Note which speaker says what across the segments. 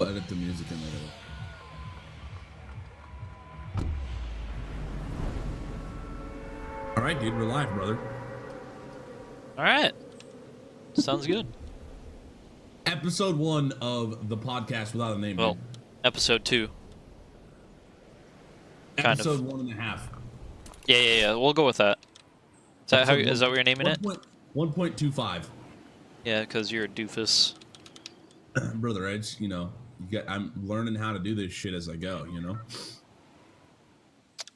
Speaker 1: I'll edit the music in there. All right, dude, we're live, brother.
Speaker 2: All right, sounds good.
Speaker 1: Episode 1 of the podcast without a name.
Speaker 2: Well,
Speaker 1: dude.
Speaker 2: episode 2.
Speaker 1: Episode 1.5.
Speaker 2: Yeah. We'll go with that. Is that is that what you're naming it?
Speaker 1: 1.25.
Speaker 2: Yeah, because you're a doofus.
Speaker 1: Brother, I'm learning how to do this shit as I go, you know?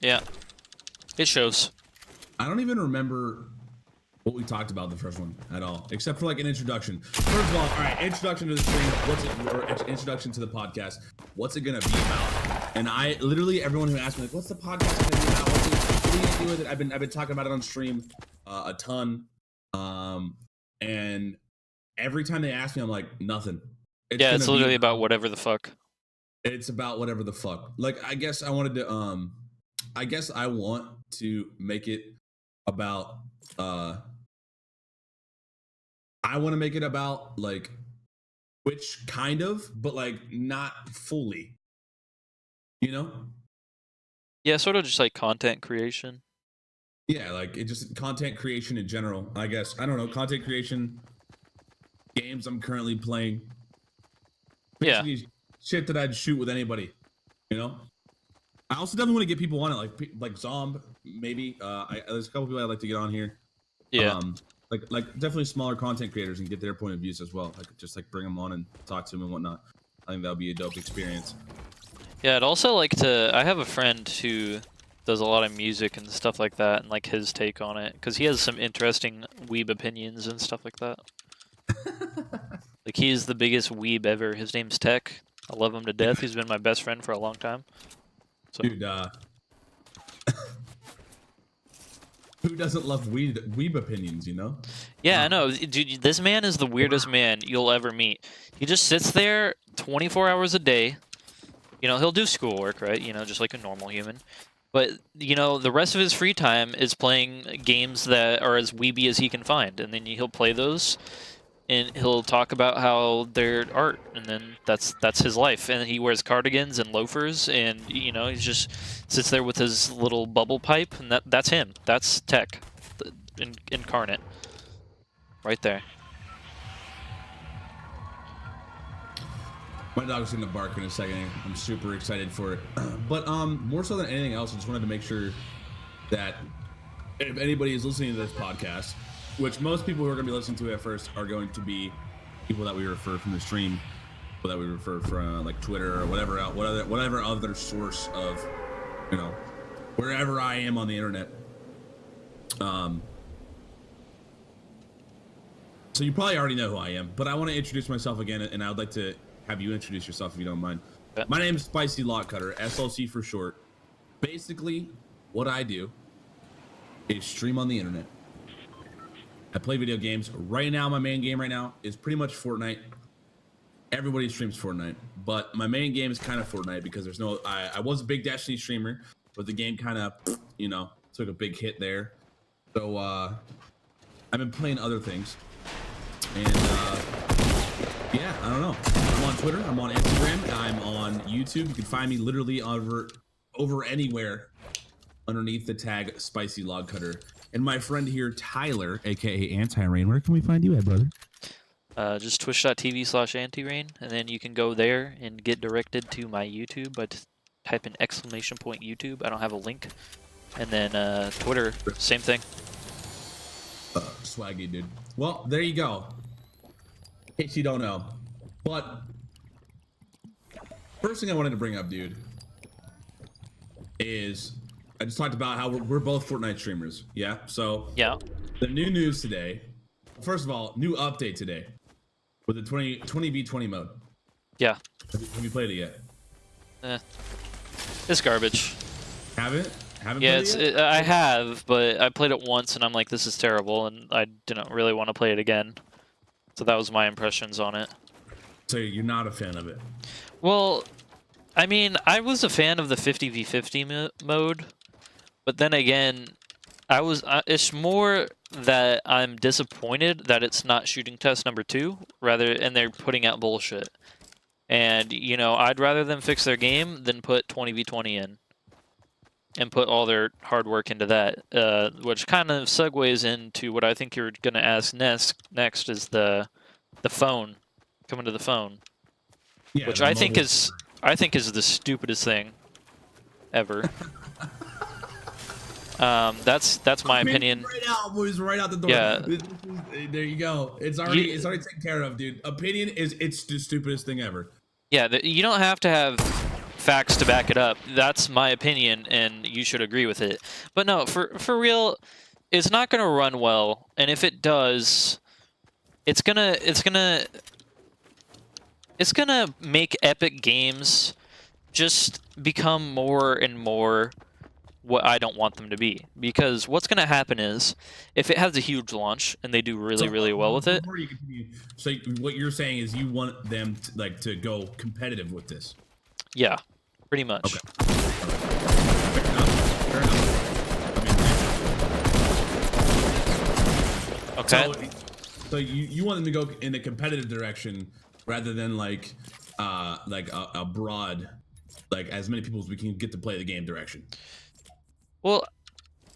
Speaker 2: Yeah, it shows.
Speaker 1: I don't even remember what we talked about the first one at all, except for like an introduction. First of all right, introduction to the stream, or introduction to the podcast. What's it gonna be about? And I literally, everyone who asked me, like, what's the podcast gonna be about? What are you gonna do with it? I've been talking about it on stream a ton. And every time they ask me, I'm like, nothing.
Speaker 2: It's literally about whatever the fuck.
Speaker 1: It's about whatever the fuck. Like, I guess I want to make it about I want to make it about like Twitch, kind of, but like not fully, you know?
Speaker 2: Yeah, sort of just like content creation.
Speaker 1: Yeah, like it just content creation in general, I guess. I don't know, content creation, games I'm currently playing. Basically, yeah, shit that I'd shoot with anybody, you know? I also definitely want to get people on it, like Zomb, maybe. There's a couple people I'd like to get on here.
Speaker 2: Yeah.
Speaker 1: Like definitely smaller content creators and get their point of views as well. Like just like bring them on and talk to them and whatnot. I think that would be a dope experience.
Speaker 2: Yeah, I'd also like to. I have a friend who does a lot of music and stuff like that, and like his take on it, because he has some interesting weeb opinions and stuff like that. Like he's the biggest weeb ever. His name's Tech. I love him to death. He's been my best friend for a long time. So.
Speaker 1: Dude, who doesn't love weeb opinions, you know?
Speaker 2: Yeah, I know. Dude, this man is the weirdest man you'll ever meet. He just sits there 24 hours a day. You know, he'll do schoolwork, right? You know, just like a normal human. But, you know, the rest of his free time is playing games that are as weeby as he can find. And then he'll play those, and he'll talk about how they're art. And then that's his life. And he wears cardigans and loafers, and, you know, he just sits there with his little bubble pipe, and that's him. That's Tech incarnate. Right there.
Speaker 1: My dog's gonna bark in a second. I'm super excited for it. But more so than anything else, I just wanted to make sure that if anybody is listening to this podcast, which most people who are gonna be listening to it at first are going to be people that we refer from the stream, people that we refer from like Twitter or whatever other source of, you know, wherever I am on the internet. So you probably already know who I am, but I want to introduce myself again, and I would like to have you introduce yourself if you don't mind.
Speaker 2: Yeah.
Speaker 1: My name is Spicy Lock Cutter, SLC for short. Basically, what I do is stream on the internet. I play video games. Right now, my main game right now is pretty much Fortnite. Everybody streams Fortnite, but my main game is kind of Fortnite because there's no. I was a big Destiny streamer, but the game kind of, you know, took a big hit there. So I've been playing other things, and yeah, I don't know. I'm on Twitter. I'm on Instagram. I'm on YouTube. You can find me literally over anywhere underneath the tag Spicy Log Cutter. And my friend here, Tyler, aka Antireign, where can we find you at, brother?
Speaker 2: Just twitch.tv/Antireign, and then you can go there and get directed to my YouTube by type in !YouTube. I don't have a link. And then Twitter, same thing.
Speaker 1: Swaggy, dude. Well, there you go. In case you don't know. But first thing I wanted to bring up, dude, is I just talked about how we're both Fortnite streamers. Yeah. So
Speaker 2: yeah,
Speaker 1: the new news today. First of all, new update today with the 20v20 mode.
Speaker 2: Yeah.
Speaker 1: Have you played it yet?
Speaker 2: It's garbage.
Speaker 1: Haven't
Speaker 2: Yeah,
Speaker 1: played it yet?
Speaker 2: I have, but I played it once and I'm like, this is terrible, and I didn't really want to play it again. So that was my impressions on it.
Speaker 1: So you're not a fan of it?
Speaker 2: Well, I mean, I was a fan of the 50v50 mode, but then again, it's more that I'm disappointed that it's not shooting test number 2, and they're putting out bullshit. And you know, I'd rather them fix their game than put 20v20 in and put all their hard work into that. Which kind of segues into what I think you're gonna ask next is the phone, coming to the phone,
Speaker 1: Yeah,
Speaker 2: which
Speaker 1: the
Speaker 2: I think
Speaker 1: mobile.
Speaker 2: is the stupidest thing ever. That's my opinion.
Speaker 1: Right out, boys, right out the door.
Speaker 2: Yeah.
Speaker 1: There you go. It's already taken care of, dude. Opinion is it's the stupidest thing ever.
Speaker 2: Yeah, you don't have to have facts to back it up. That's my opinion, and you should agree with it. But no, for real, it's not gonna run well, and if it does, it's gonna make Epic Games just become more and more what I don't want them to be. Because what's going to happen is, if it has a huge launch and they do really well with it.
Speaker 1: Before you continue, so what you're saying is you want them to go competitive with this.
Speaker 2: Yeah, pretty much.
Speaker 1: Okay. Fair enough. Fair enough.
Speaker 2: Okay.
Speaker 1: So you want them to go in the competitive direction rather than like a broad, like as many people as we can get to play the game direction.
Speaker 2: Well,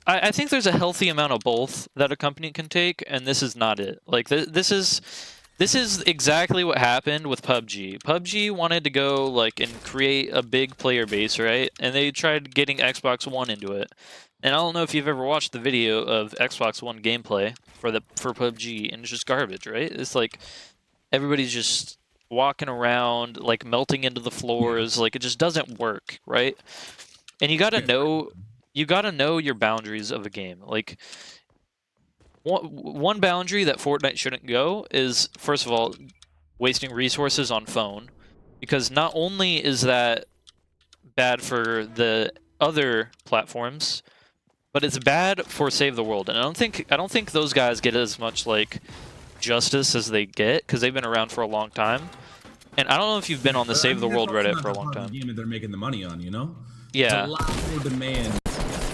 Speaker 2: I think there's a healthy amount of both that a company can take, and this is not it. Like this is exactly what happened with PUBG. PUBG wanted to go like and create a big player base, right? And they tried getting Xbox One into it. And I don't know if you've ever watched the video of Xbox One gameplay for PUBG, and it's just garbage, right? It's like everybody's just walking around, like melting into the floors, like it just doesn't work, right? And you gotta know your boundaries of a game. Like one boundary that Fortnite shouldn't go is, first of all, wasting resources on phone, because not only is that bad for the other platforms, but it's bad for Save the World. And I don't think those guys get as much like justice as they get, because they've been around for a long time. And I don't know if you've been on the Save the World Reddit for a long time.
Speaker 1: The game that they're making the money on, you know.
Speaker 2: Yeah.
Speaker 1: It's a lot more demand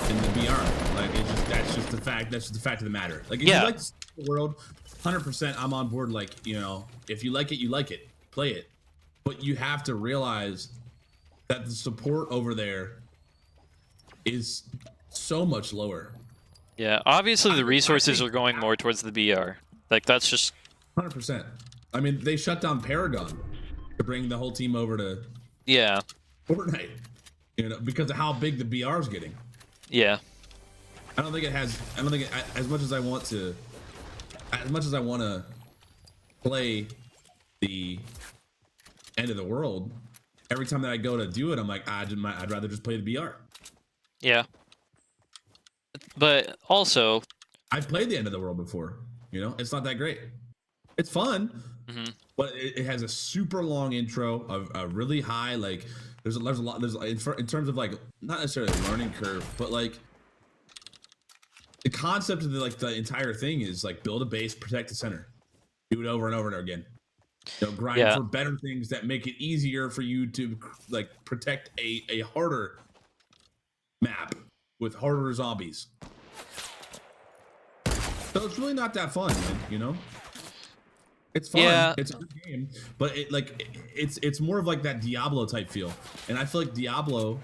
Speaker 1: in the VR. Like that's just the fact. That's just the fact of the matter. Like if you like the world, 100%, I'm on board. Like, you know, if you like it, you like it. Play it. But you have to realize that the support over there is so much lower.
Speaker 2: Yeah, obviously the resources are going more towards the BR. Like that's just
Speaker 1: 100%. I mean, they shut down Paragon to bring the whole team over to Fortnite. You know, because of how big the BR is getting.
Speaker 2: Yeah.
Speaker 1: I don't think as much as I want to play the end of the world, every time that I go to do it, I'm like, I'd rather just play the BR.
Speaker 2: Yeah. But also,
Speaker 1: I've played the end of the world before. You know, it's not that great. It's fun, but it has a super long intro, of a really high, like there's a lot in terms of like not necessarily a learning curve, but like the concept of the entire thing is like build a base, protect the center, do it over and over and over again. You know, grind for better things that make it easier for you to like protect a harder map with harder zombies. So it's really not that fun, man, you know? It's fun. Yeah. It's a good game, but it's more of like that Diablo type feel. And I feel like Diablo,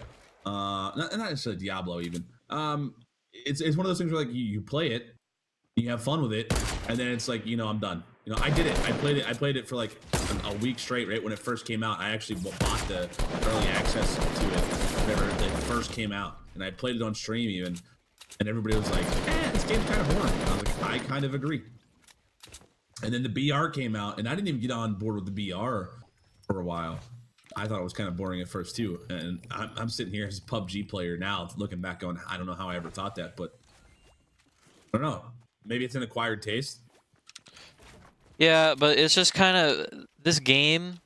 Speaker 1: not necessarily Diablo even. It's one of those things where like you play it, you have fun with it, and then it's like, you know, I'm done. You know, I did it. I played it for like a week straight, right? When it first came out, I actually bought the early access to it whenever it first came out. And I played it on stream even, and everybody was like, this game's kind of boring. And I was like, I kind of agree. And then the BR came out, and I didn't even get on board with the BR for a while. I thought it was kind of boring at first too. And I'm sitting here as a PUBG player now, looking back on, I don't know how I ever thought that, but I don't know. Maybe it's an acquired taste.
Speaker 2: Yeah, but it's just kind of, this game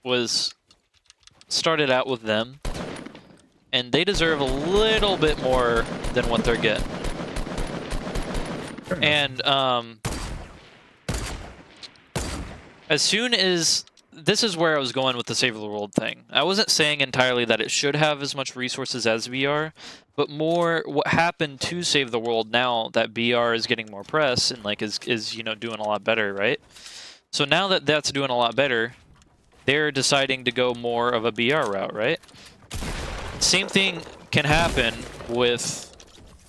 Speaker 2: was started out with them, and they deserve a little bit more than what they're getting. And as soon as, this is where I was going with the Save the World thing. I wasn't saying entirely that it should have as much resources as VR, but more what happened to Save the World now that BR is getting more press and like is you know, doing a lot better, right? So now that that's doing a lot better, they're deciding to go more of a BR route, right? Same thing can happen with,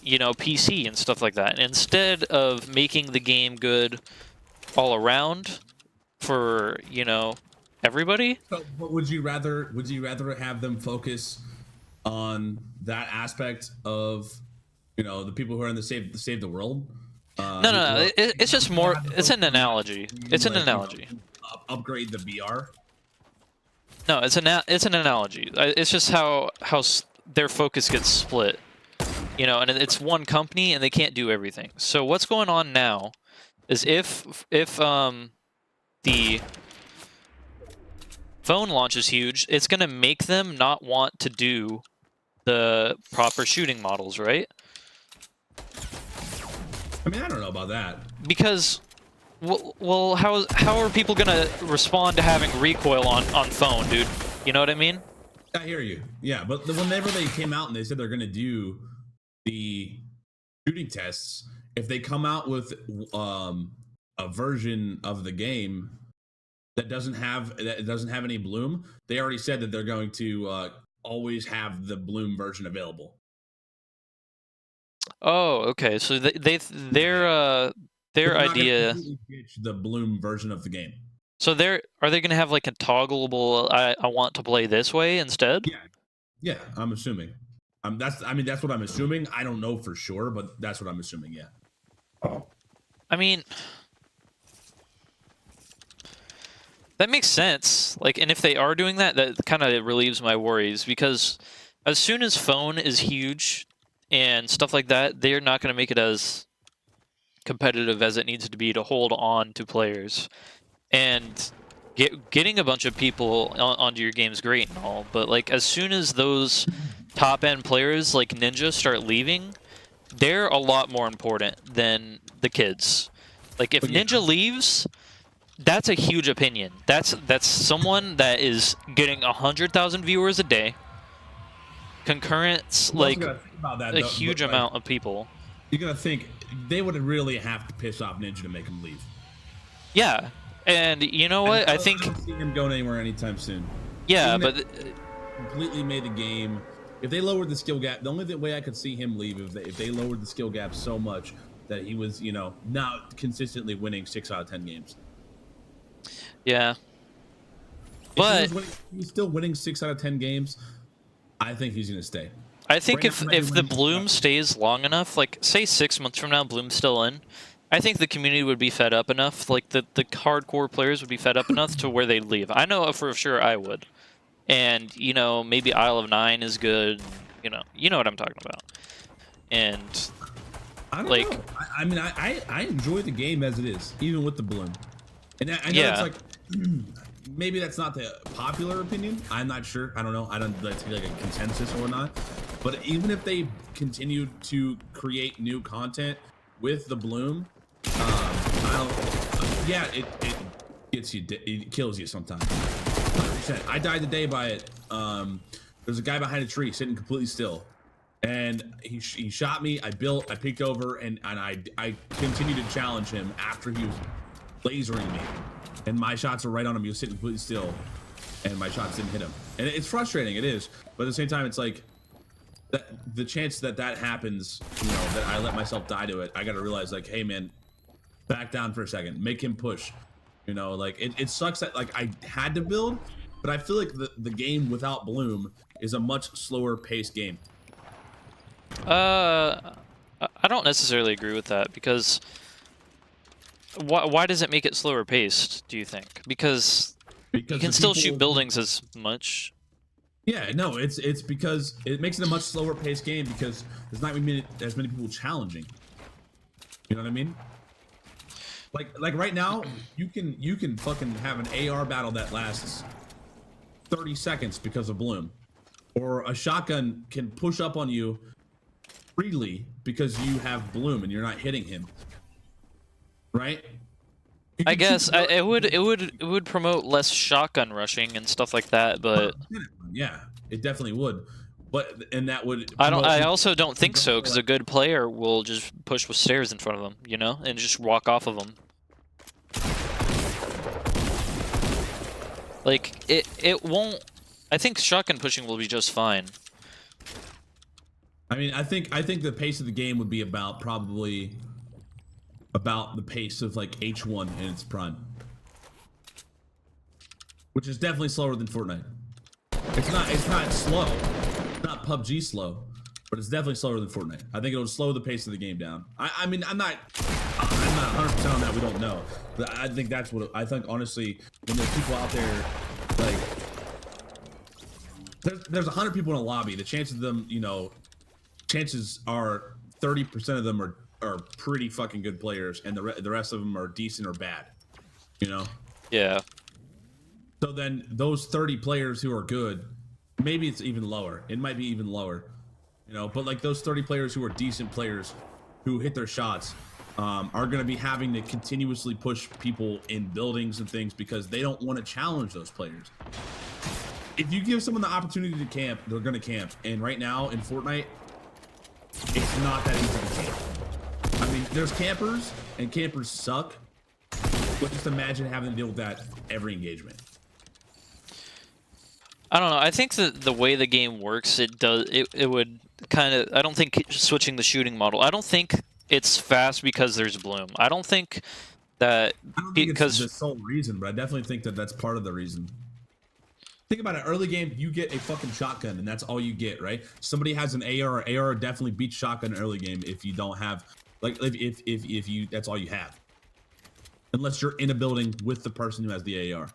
Speaker 2: you know, PC and stuff like that. And instead of making the game good all around for, you know, everybody.
Speaker 1: So, but would you rather have them focus on that aspect of, you know, the people who are in the save the world?
Speaker 2: No. It's just more. It's an analogy. It's an analogy.
Speaker 1: Upgrade the BR.
Speaker 2: No, it's an analogy. It's just how their focus gets split. You know, and it's one company and they can't do everything. So what's going on now is if the phone launch is huge, it's going to make them not want to do the proper shooting models, right?
Speaker 1: I mean, I don't know about that.
Speaker 2: Because, well, how are people going to respond to having recoil on phone, dude? You know what I mean?
Speaker 1: I hear you. Yeah, but whenever they came out and they said they're going to do the shooting tests, if they come out with a version of the game that doesn't have any bloom, they already said that they're going to always have the bloom version available.
Speaker 2: Oh, okay. So their idea,
Speaker 1: the bloom version of the game.
Speaker 2: So are they going to have like a toggleable I want to play this way instead?
Speaker 1: Yeah, I'm assuming. That's what I'm assuming. I don't know for sure, but that's what I'm assuming. Yeah.
Speaker 2: I mean, that makes sense. Like, and if they are doing that, that kind of relieves my worries, because as soon as phone is huge and stuff like that, they're not going to make it as competitive as it needs to be to hold on to players. And getting a bunch of people onto your game is great and all, but like as soon as those top-end players like Ninja start leaving, they're a lot more important than the kids. Like if Ninja leaves, that's a huge opinion. That's someone that is getting 100,000 viewers a day, concurrents, like a huge amount of people.
Speaker 1: You're gonna think they would really have to piss off Ninja to make him leave.
Speaker 2: Yeah. And you know what? I think
Speaker 1: I don't see him going anywhere anytime soon.
Speaker 2: Yeah, but
Speaker 1: completely made the game. If they lowered the skill gap, the only way I could see him leave if they lowered the skill gap so much that he was, you know, not consistently winning 6 out of 10 games.
Speaker 2: Yeah. But
Speaker 1: he's still winning 6 out of 10 games. I think he's gonna stay.
Speaker 2: I think if the bloom stays long enough, like say 6 months from now, bloom's still in, I think the community would be fed up enough, like the hardcore players would be fed up enough to where they'd leave. I know for sure I would. And, you know, maybe Isle of Nine is good, you know what I'm talking about. And
Speaker 1: I don't know. I mean, I enjoy the game as it is, even with the bloom. And I know it's like, maybe that's not the popular opinion. I'm not sure. I don't know. I don't take like a consensus or whatnot. But even if they continue to create new content with the bloom, it gets you, it kills you sometimes. 100%. I died today by it. There's a guy behind a tree sitting completely still, and he shot me. I peeked over, and I continued to challenge him after he was lasering me, and my shots were right on him. He was sitting completely still, and my shots didn't hit him. And it's frustrating. It is, but at the same time, it's like the chance that happens, you know, that I let myself die to it. I got to realize, like, hey man, back down for a second, make him push. You know, like it sucks that like I had to build, but I feel like the game without bloom is a much slower paced game.
Speaker 2: I don't necessarily agree with that, because why does it make it slower paced, do you think? Because you can still shoot buildings as much.
Speaker 1: Yeah, no, it's because it makes it a much slower paced game because there's not as many people challenging. You know what I mean? Like right now, you can fucking have an AR battle that lasts 30 seconds because of bloom, or a shotgun can push up on you freely because you have bloom and you're not hitting him. Right?
Speaker 2: I guess it would promote less shotgun rushing and stuff like that, but
Speaker 1: yeah, it definitely would. But and that would.
Speaker 2: I also don't think so, because a good player will just push with stairs in front of them, you know, and just walk off of them. Like it won't. I think shotgun pushing will be just fine.
Speaker 1: I mean, I think the pace of the game would be probably about the pace of like H1 in its prime, which is definitely slower than Fortnite. It's not slow. It's not PUBG slow, but it's definitely slower than Fortnite. I think it'll slow the pace of the game down. I mean, I'm not 100% on that. We don't know, but I think that's what I think. Honestly, when there's people out there, like there's 100 people in a lobby, the chances of them, chances are 30% of them are pretty fucking good players, and the rest of them are decent or bad.
Speaker 2: Yeah.
Speaker 1: So then those 30 players who are good, maybe it's even lower. It might be even lower, but like those 30 players who are decent players who hit their shots are going to be having to continuously push people in buildings and things because they don't want to challenge those players. If you give someone the opportunity to camp, they're going to camp. And right now in Fortnite, it's not that easy to camp. I mean, there's campers, and campers suck. But just imagine having to deal with that every engagement.
Speaker 2: I don't know. I think that the way the game works, it would kind of. I don't think switching the shooting model. I don't think it's fast because there's Bloom. I don't think that
Speaker 1: I don't think it's the sole reason, but I definitely think that that's part of the reason. Think about it. Early game, you get a fucking shotgun, and that's all you get, right? Somebody has an AR. AR definitely beats shotgun early game if you don't have, like, if you that's all you have, unless you're in a building with the person who has the AR.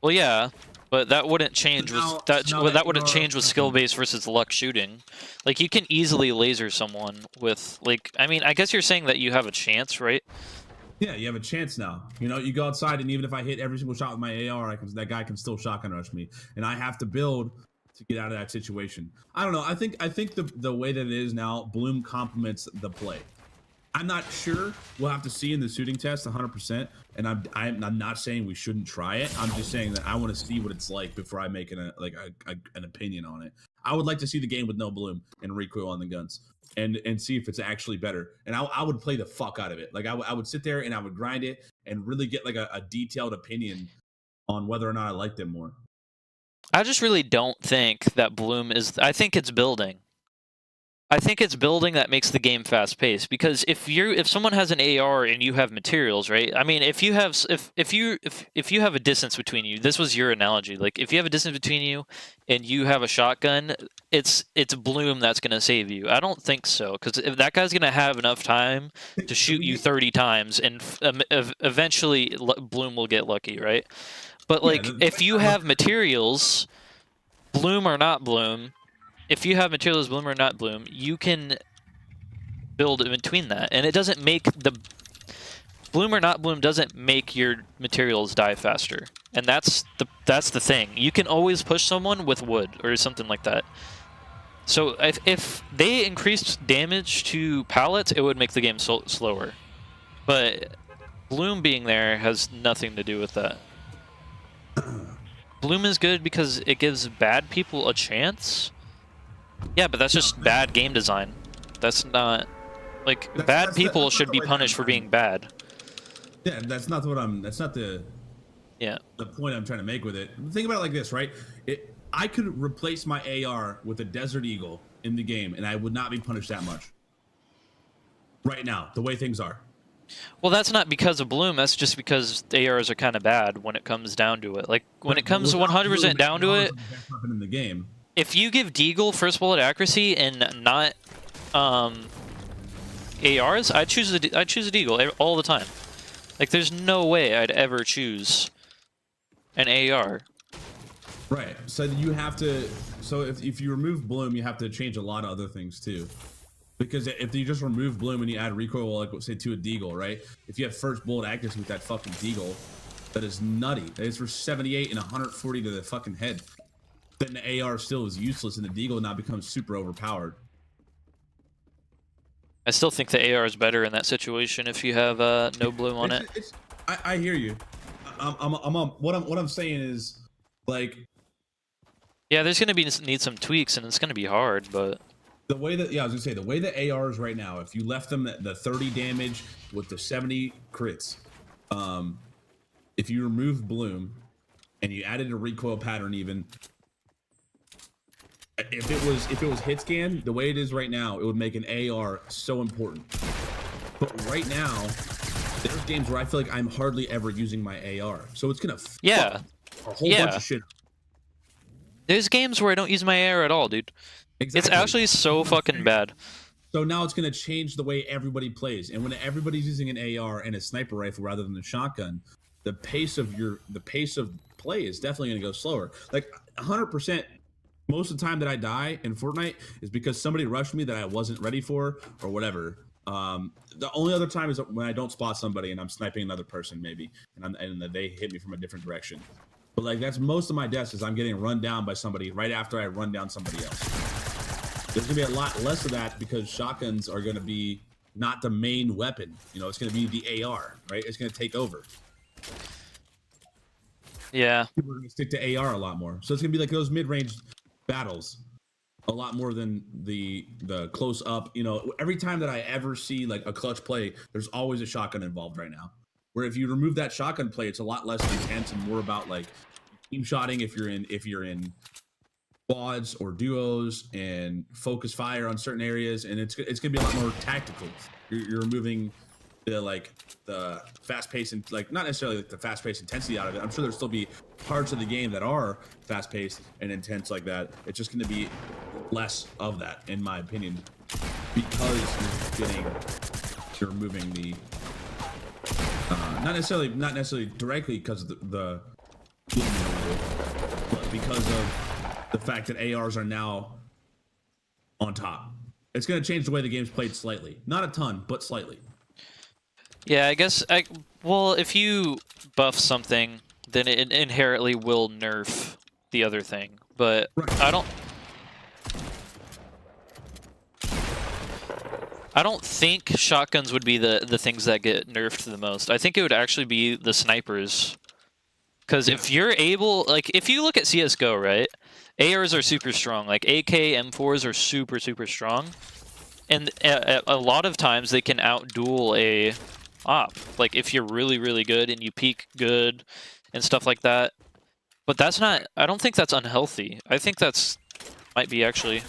Speaker 2: Well, yeah, but that wouldn't change with that wouldn't change with skill based versus luck shooting. Like you can easily laser someone with like. I mean, I guess you're saying that you have a chance, right?
Speaker 1: Yeah, you have a chance now. You go outside, and even if I hit every single shot with my AR, that guy can still shotgun rush me, and I have to build to get out of that situation. I don't know. I think the way that it is now, Bloom complements the play. I'm not sure. We'll have to see in the shooting test 100%. And I'm not saying we shouldn't try it. I'm just saying that I want to see what it's like before I make an opinion on it. I would like to see the game with no Bloom and recoil on the guns. And see if it's actually better. And I would play the fuck out of it. Like I would sit there and I would grind it and really get like a detailed opinion on whether or not I like them more.
Speaker 2: I just really don't think that Bloom is. I think it's building. I think it's building that makes the game fast paced because if someone has an AR and you have materials, right? I mean, if you have a distance between you, this was your analogy. Like if you have a distance between you and you have a shotgun, it's Bloom that's going to save you. I don't think so because if that guy's going to have enough time to shoot you 30 times and eventually Bloom will get lucky, right? But like if you have materials, Bloom or not Bloom, if you have materials Bloom or not Bloom, you can build in between that, and it doesn't make the Bloom or not Bloom doesn't make your materials die faster, and that's the thing. You can always push someone with wood or something like that. So if they increased damage to pallets, it would make the game slower. But Bloom being there has nothing to do with that. Bloom is good because it gives bad people a chance. Yeah, but that's just bad game design. That's not like bad people should be punished for being bad.
Speaker 1: Yeah, that's not the point I'm trying to make with it. Think about it like this, right? I could replace my AR with a Desert Eagle in the game, and I would not be punished that much. Right now, the way things are.
Speaker 2: Well, that's not because of Bloom. That's just because the ARs are kind of bad when it comes down to it. Like when it comes 100% down to it.
Speaker 1: In the game.
Speaker 2: If you give Deagle first bullet accuracy and not ARs, I choose a Deagle all the time. Like there's no way I'd ever choose an AR.
Speaker 1: Right. So you have to. So if you remove Bloom, you have to change a lot of other things too. Because if you just remove Bloom and you add recoil, like say to a Deagle, right? If you have first bullet accuracy with that fucking Deagle, that is nutty. That is for 78 and 140 to the fucking head. Then the AR still is useless and the Deagle now becomes super overpowered.
Speaker 2: I still think the AR is better in that situation if you have no Bloom on it.
Speaker 1: I hear you. What I'm saying is like.
Speaker 2: Yeah, there's gonna need some tweaks and it's gonna be hard, but.
Speaker 1: The way that I was gonna say the way the ARs right now, if you left them the 30 damage with the 70 crits, if you remove Bloom and you added a recoil pattern even, if it was hit scan the way it is right now, it would make an AR so important. But right now, there's games where I feel like I'm hardly ever using my AR, so it's gonna fuck a whole bunch of shit.
Speaker 2: There's games where I don't use my AR at all, dude.
Speaker 1: Exactly.
Speaker 2: It's actually so fucking bad.
Speaker 1: So now it's gonna change the way everybody plays, and when everybody's using an AR and a sniper rifle rather than a shotgun, the pace of play is definitely gonna go slower. Like 100%. Most of the time that I die in Fortnite is because somebody rushed me that I wasn't ready for or whatever. The only other time is when I don't spot somebody and I'm sniping another person maybe, and they hit me from a different direction. But like that's most of my deaths is I'm getting run down by somebody right after I run down somebody else. There's gonna be a lot less of that because shotguns are gonna be not the main weapon. You know, it's gonna be the AR, right? It's gonna take over.
Speaker 2: Yeah.
Speaker 1: People are gonna stick to AR a lot more. So it's gonna be like those mid-range battles a lot more than the close up. You know, every time that I ever see like a clutch play, there's always a shotgun involved right now, where if you remove that shotgun play, it's a lot less intense and more about like team shotting if you're in quads or duos and focus fire on certain areas, and it's gonna be a lot more tactical. You're removing the fast pace and like not necessarily like the fast paced intensity out of it. I'm sure there'll still be parts of the game that are fast paced and intense like that. It's just going to be less of that, in my opinion, because you're removing the not necessarily directly because of the but because of the fact that ARs are now on top. It's going to change the way the game's played slightly, not a ton, but slightly.
Speaker 2: Yeah, I guess well, if you buff something, then it inherently will nerf the other thing. But right. I don't think shotguns would be the things that get nerfed the most. I think it would actually be the snipers. Because if you're able, like, if you look at CS:GO, right, ARs are super strong. Like AK M4s are super strong, and a lot of times they can outduel a op, like if you're really good and you peek good and stuff like that. But that's not, I don't think that's unhealthy. I think that's might be actually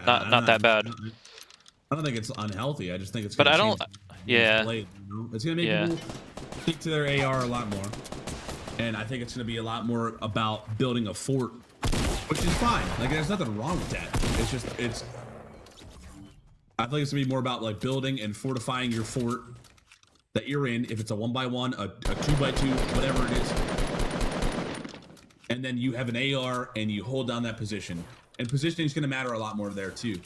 Speaker 2: not that bad.
Speaker 1: I don't think it's unhealthy. I just think it's
Speaker 2: but I don't
Speaker 1: play, you know? It's gonna make people speak to their AR a lot more, and I think it's gonna be a lot more about building a fort, which is fine. Like there's nothing wrong with that. It's just I think it's gonna be more about like building and fortifying your fort that you're in. If it's a 1x1, a 2x2, whatever it is, and then you have an AR and you hold down that position. And positioning is gonna matter a lot more there too.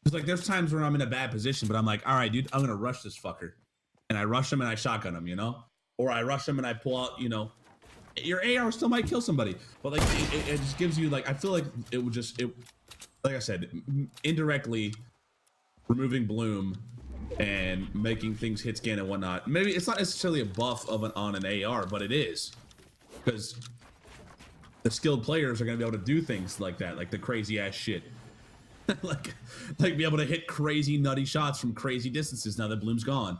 Speaker 1: Because like there's times where I'm in a bad position, but I'm like, all right, dude, I'm gonna rush this fucker, and I rush him and I shotgun him, you know, or I rush him and I pull out, you know. Your AR still might kill somebody, but like it just gives you like I feel like it would just like I said, indirectly removing bloom and making things hit scan and whatnot. Maybe it's not necessarily a buff on an AR, but it is, because the skilled players are going to be able to do things like that, like the crazy ass shit, like be able to hit crazy nutty shots from crazy distances now that bloom's gone.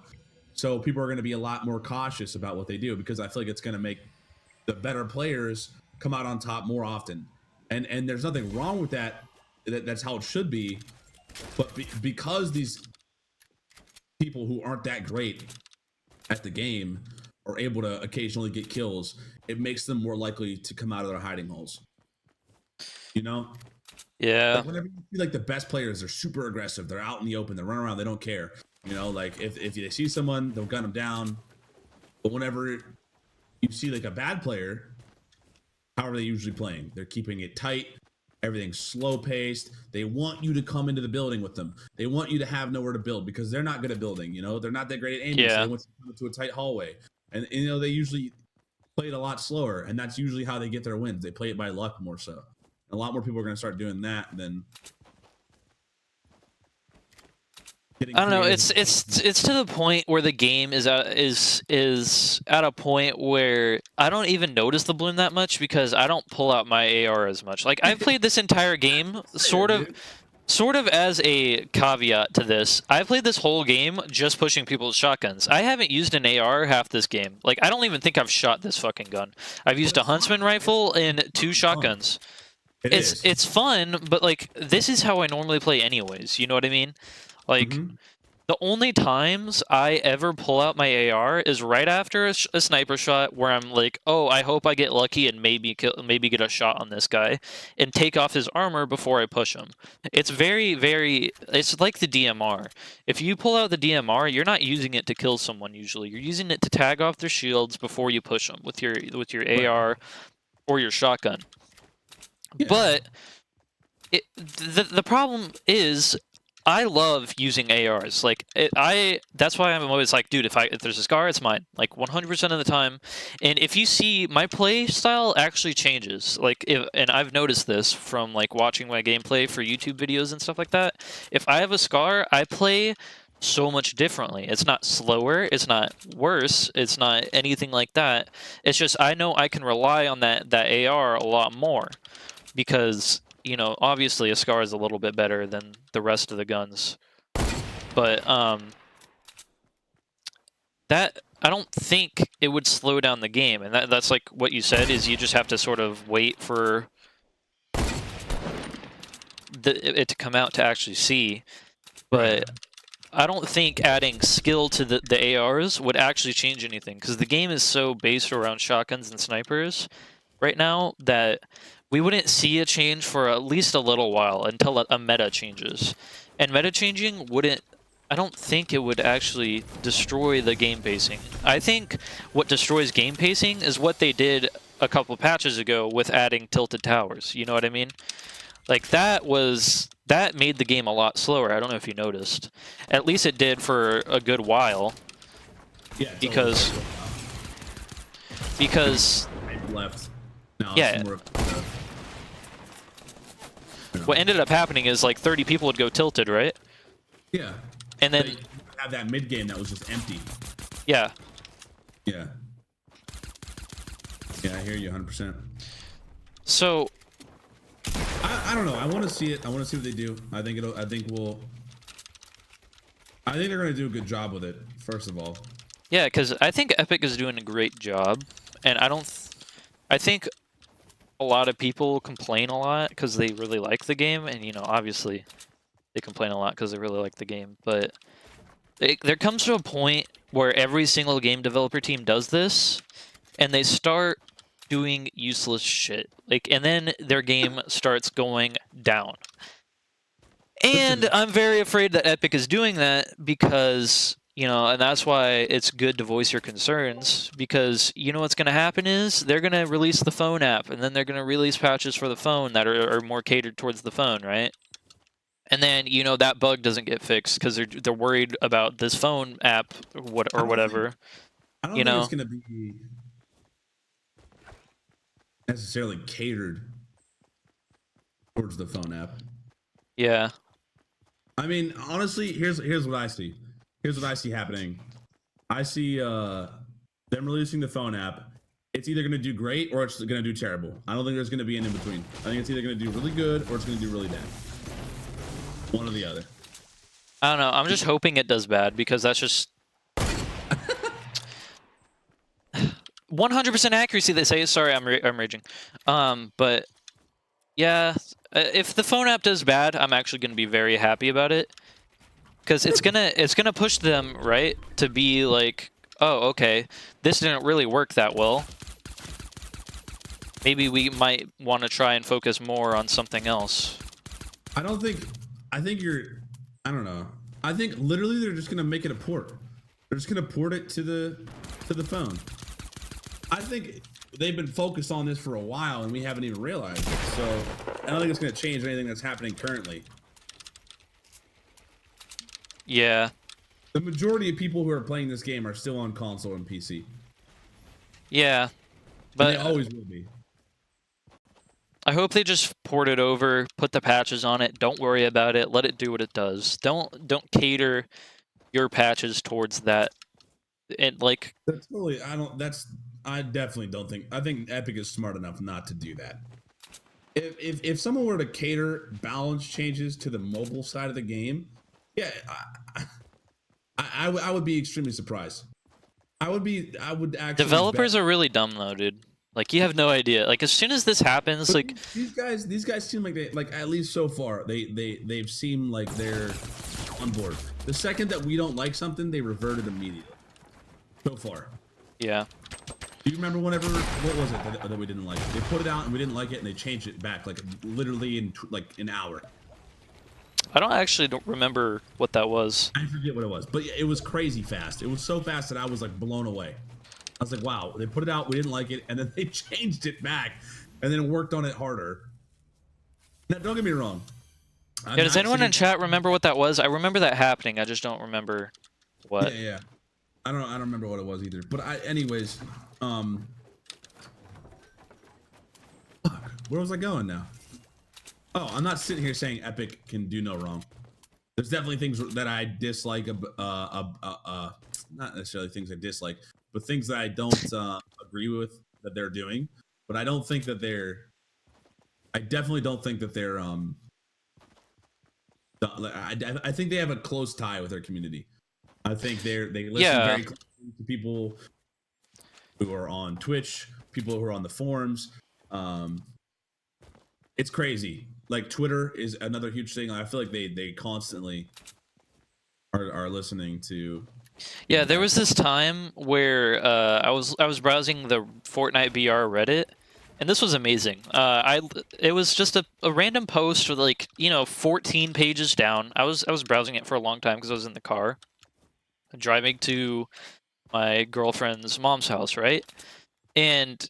Speaker 1: So people are going to be a lot more cautious about what they do, because I feel like it's going to make the better players come out on top more often, and there's nothing wrong with that. That's how it should be. But because these people who aren't that great at the game are able to occasionally get kills, it makes them more likely to come out of their hiding holes. You know?
Speaker 2: Yeah.
Speaker 1: Like whenever you see like the best players, they're super aggressive. They're out in the open. They run around. They don't care. You know, like if they see someone, they'll gun them down. But whenever you see like a bad player, how are they usually playing? They're keeping it tight. Everything's slow paced. They want you to come into the building with them. They want you to have nowhere to build because they're not good at building. You know, they're not that great at aiming. So they want to come into a tight hallway, and you know they usually play it a lot slower, and that's usually how they get their wins. They play it by luck more so. A lot more people are going to start doing that than.
Speaker 2: I don't know. It's to the point where the game is at a point where I don't even notice the bloom that much because I don't pull out my AR as much. Like I've played this entire game sort sort of as a caveat to this, I played this whole game just pushing people with shotguns. I haven't used an AR half this game. Like, I don't even think I've shot this fucking gun. I've used a huntsman rifle and 2 shotguns. It's fun, but like this is how I normally play anyways. You know what I mean? Like the only times I ever pull out my AR is right after a sniper shot, where I'm like, oh, I hope I get lucky and maybe get a shot on this guy, and take off his armor before I push him. It's it's like the DMR. If you pull out the DMR, you're not using it to kill someone usually. You're using it to tag off their shields before you push them with your AR or your shotgun. Yeah. But the problem is, I love using ARs. Like that's why I'm always like, dude, if there's a scar, it's mine. Like 100% of the time. And if you see, my play style actually changes. Like and I've noticed this from like watching my gameplay for YouTube videos and stuff like that. If I have a scar, I play so much differently. It's not slower, it's not worse, it's not anything like that. It's just I know I can rely on that AR a lot more, because you know, obviously a scar is a little bit better than the rest of the guns, but that I don't think it would slow down the game. And that's like what you said, is you just have to sort of wait for it to come out to actually see. But I don't think adding skill to the ARs would actually change anything, because the game is so based around shotguns and snipers right now that we wouldn't see a change for at least a little while until a meta changes. And meta changing I don't think it would actually destroy the game pacing. I think what destroys game pacing is what they did a couple patches ago with adding tilted towers. You know what I mean? Like that made the game a lot slower. I don't know if you noticed. At least it did for a good while. Yeah. Because
Speaker 1: left. No,
Speaker 2: yeah. What ended up happening is like 30 people would go tilted, right?
Speaker 1: Yeah.
Speaker 2: And then
Speaker 1: have that mid game that was just empty.
Speaker 2: Yeah.
Speaker 1: Yeah. Yeah, I hear you 100%.
Speaker 2: So
Speaker 1: I don't know. I want to see it. I want to see what they do. I think they're going to do a good job with it, first of all.
Speaker 2: Yeah, because I think Epic is doing a great job, and I think a lot of people complain a lot because they really like the game, and you know, obviously they complain a lot because they really like the game, but there comes to a point where every single game developer team does this, and they start doing useless shit, and then their game starts going down. And I'm very afraid that Epic is doing that, because you know, and that's why it's good to voice your concerns, because you know what's going to happen is they're going to release the phone app, and then they're going to release patches for the phone that are more catered towards the phone, right? And then, you know, that bug doesn't get fixed because they're worried about this phone app or whatever.
Speaker 1: I don't think it's going to be necessarily catered towards the phone app.
Speaker 2: Yeah.
Speaker 1: I mean, honestly, here's what I see. Here's what I see happening. I see them releasing the phone app. It's either going to do great or it's going to do terrible. I don't think there's going to be an in-between. I think it's either going to do really good or it's going to do really bad. One or the other.
Speaker 2: I don't know. I'm just hoping it does bad, because that's just 100% accuracy, they say. Sorry, I'm raging. But yeah, if the phone app does bad, I'm actually going to be very happy about it, because it's gonna push them, right, to be like, oh, okay, this didn't really work that well. Maybe we might want to try and focus more on something else.
Speaker 1: I don't know. I think literally they're just gonna make it a port. They're just gonna port it to the phone. I think they've been focused on this for a while and we haven't even realized it. So I don't think it's gonna change anything that's happening currently.
Speaker 2: Yeah.
Speaker 1: The majority of people who are playing this game are still on console and PC.
Speaker 2: Yeah, but
Speaker 1: and they always will be.
Speaker 2: I hope they just port it over, put the patches on it. Don't worry about it. Let it do what it does. Don't cater your patches towards that. And like,
Speaker 1: that's totally. I definitely don't think. I think Epic is smart enough not to do that. if someone were to cater balance changes to the mobile side of the game, yeah, I would be extremely surprised. I would actually
Speaker 2: Developers
Speaker 1: bet.
Speaker 2: are really dumb though, dude. Like you have no idea. Like as soon as this happens,
Speaker 1: But
Speaker 2: like
Speaker 1: these guys seem like they like, at least so far, they've seemed like they're on board. The second that we don't like something, they reverted immediately. So far.
Speaker 2: yeah.
Speaker 1: Do you remember whenever, what was it that we didn't like? They put it out and we didn't like it, and they changed it back like literally in like an hour.
Speaker 2: I don't remember what that was.
Speaker 1: I forget what it was, but it was crazy fast. It was so fast that I was like blown away. I was like, wow, they put it out, we didn't like it, and then they changed it back, and then worked on it harder. Now, don't get me wrong.
Speaker 2: Yeah, does anyone in chat remember what that was? I remember that happening. I just don't remember what.
Speaker 1: Yeah. I don't remember what it was either. But anyways, fuck, where was I going now? Oh, I'm not sitting here saying Epic can do no wrong. There's definitely things that I dislike. Not necessarily things I dislike, but things that I don't agree with that they're doing. But I don't think that they're. I definitely don't think that they're. I think they have a close tie with their community. I think they listen very closely to people who are on Twitch, people who are on the forums. It's crazy. Like Twitter is another huge thing. I feel like they constantly are listening to.
Speaker 2: Yeah, there was this time where I was browsing the Fortnite BR Reddit, and this was amazing. It was just a random post with like 14 pages down. I was browsing it for a long time because I was in the car, driving to my girlfriend's mom's house, right? And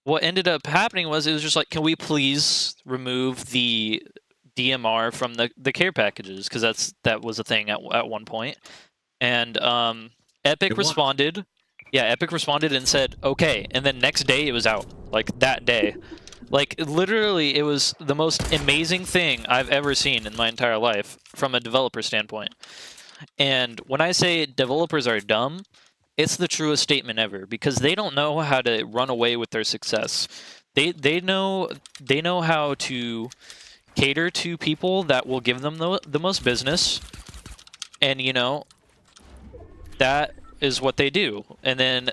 Speaker 2: what ended up happening was it was just like, can we please remove the DMR from the care packages, because that was a thing at one point. And Epic responded. Yeah, Epic responded and said, okay. And then next day it was out. Like that day. Like literally it was the most amazing thing I've ever seen in my entire life from a developer standpoint. And when I say developers are dumb, it's the truest statement ever, because they don't know how to run away with their success. They know how to cater to people that will give them the most business. And that is what they do. And then